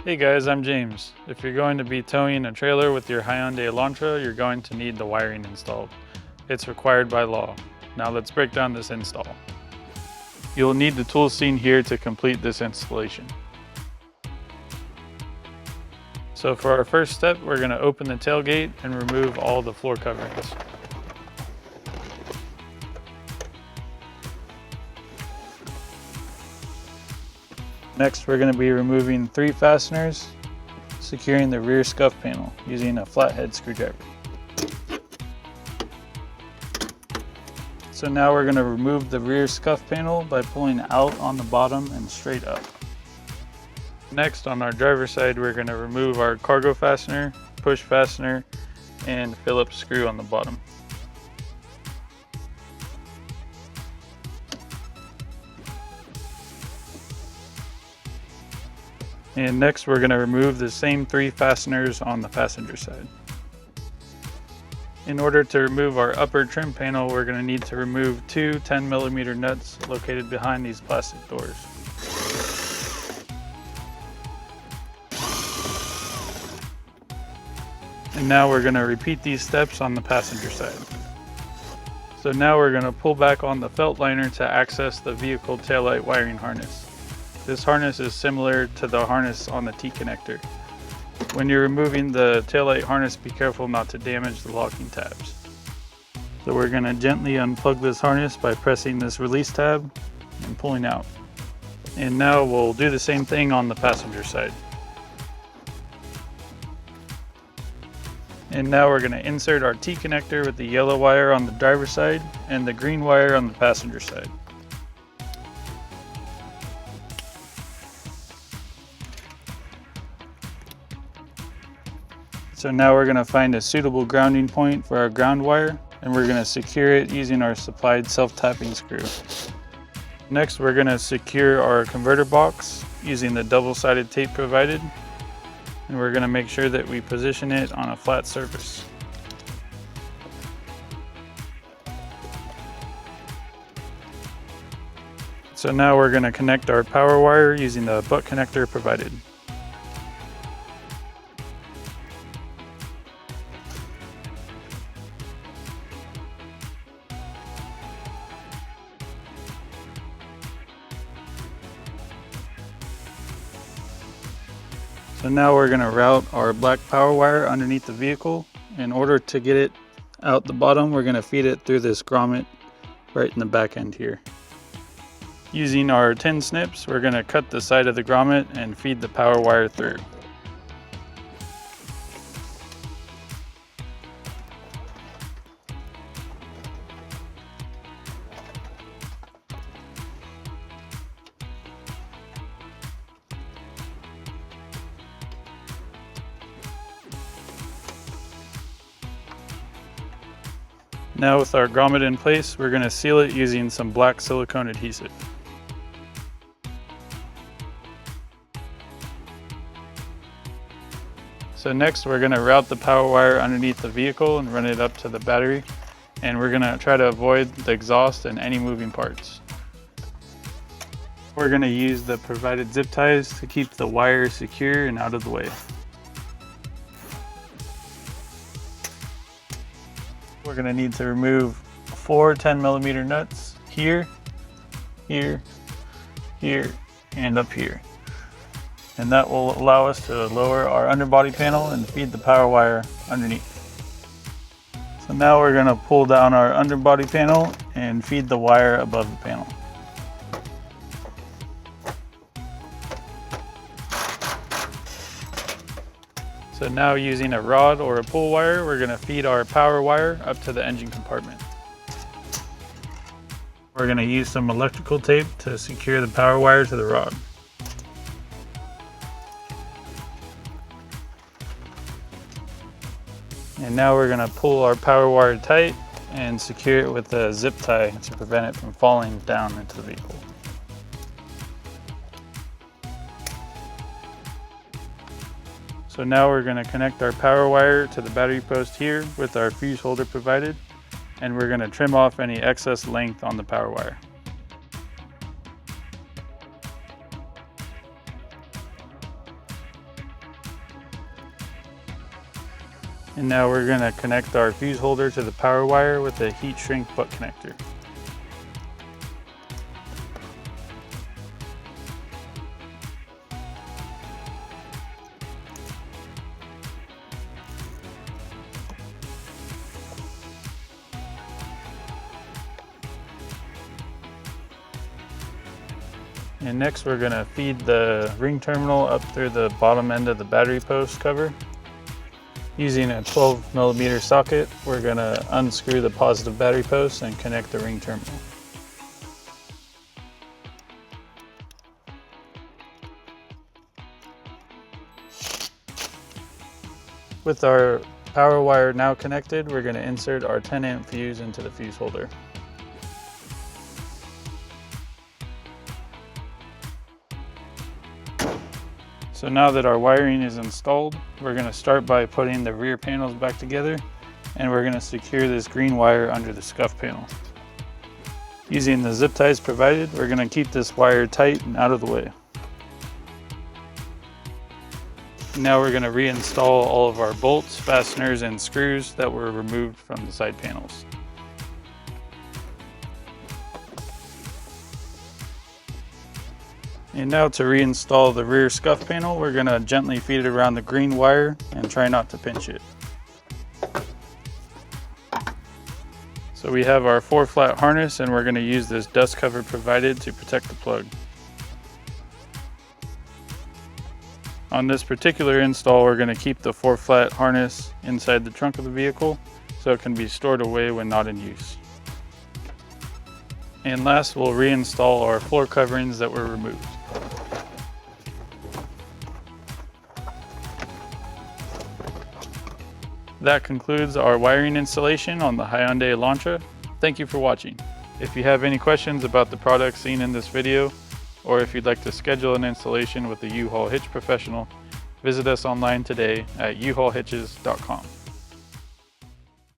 Hey guys, I'm James. If you're going to be towing a trailer with your Hyundai Elantra, you're going to need the wiring installed. It's required by law. Now let's break down this install. You'll need the tools seen here to complete this installation. So for our first step, we're going to open the tailgate and remove all the floor coverings. Next, we're going to be removing 3 fasteners, securing the rear scuff panel using a flathead screwdriver. So now we're going to remove the rear scuff panel by pulling out on the bottom and straight up. Next, on our driver's side, we're going to remove our cargo fastener, push fastener, and Phillips screw on the bottom. And next, we're going to remove the same 3 fasteners on the passenger side. In order to remove our upper trim panel, we're going to need to remove 2 10mm nuts located behind these plastic doors. And now we're going to repeat these steps on the passenger side. So now we're going to pull back on the felt liner to access the vehicle taillight wiring harness. This harness is similar to the harness on the T-connector. When you're removing the taillight harness, be careful not to damage the locking tabs. So we're going to gently unplug this harness by pressing this release tab and pulling out. And now we'll do the same thing on the passenger side. And now we're going to insert our T-connector with the yellow wire on the driver's side and the green wire on the passenger side. So now we're going to find a suitable grounding point for our ground wire, and we're going to secure it using our supplied self-tapping screw. Next, we're going to secure our converter box using the double-sided tape provided, and we're going to make sure that we position it on a flat surface. So now we're going to connect our power wire using the butt connector provided. So now we're going to route our black power wire underneath the vehicle. In order to get it out the bottom, we're going to feed it through this grommet right in the back end here. Using our tin snips, we're going to cut the side of the grommet and feed the power wire through. Now with our grommet in place, we're going to seal it using some black silicone adhesive. So next we're going to route the power wire underneath the vehicle and run it up to the battery, and we're going to try to avoid the exhaust and any moving parts. We're going to use the provided zip ties to keep the wire secure and out of the way. We're going to need to remove 4 10mm nuts here, here, here, and up here. And that will allow us to lower our underbody panel and feed the power wire underneath. So now we're going to pull down our underbody panel and feed the wire above the panel. So now using a rod or a pull wire, we're going to feed our power wire up to the engine compartment. We're going to use some electrical tape to secure the power wire to the rod. And now we're going to pull our power wire tight and secure it with a zip tie to prevent it from falling down into the vehicle. So now we're going to connect our power wire to the battery post here with our fuse holder provided, and we're going to trim off any excess length on the power wire. And now we're going to connect our fuse holder to the power wire with a heat shrink butt connector. And next we're going to feed the ring terminal up through the bottom end of the battery post cover. Using a 12mm socket, we're going to unscrew the positive battery post and connect the ring terminal. With our power wire now connected, we're going to insert our 10-amp fuse into the fuse holder. So now that our wiring is installed, we're going to start by putting the rear panels back together, and we're going to secure this green wire under the scuff panel. Using the zip ties provided, we're going to keep this wire tight and out of the way. Now we're going to reinstall all of our bolts, fasteners, and screws that were removed from the side panels. And now to reinstall the rear scuff panel, we're going to gently feed it around the green wire and try not to pinch it. So we have our 4-flat harness, and we're going to use this dust cover provided to protect the plug. On this particular install, we're going to keep the 4-flat harness inside the trunk of the vehicle so it can be stored away when not in use. And last, we'll reinstall our floor coverings that were removed. That concludes our wiring installation on the Hyundai Elantra. Thank you for watching. If you have any questions about the products seen in this video, or if you'd like to schedule an installation with the U-Haul Hitch Professional, visit us online today at uhaulhitches.com.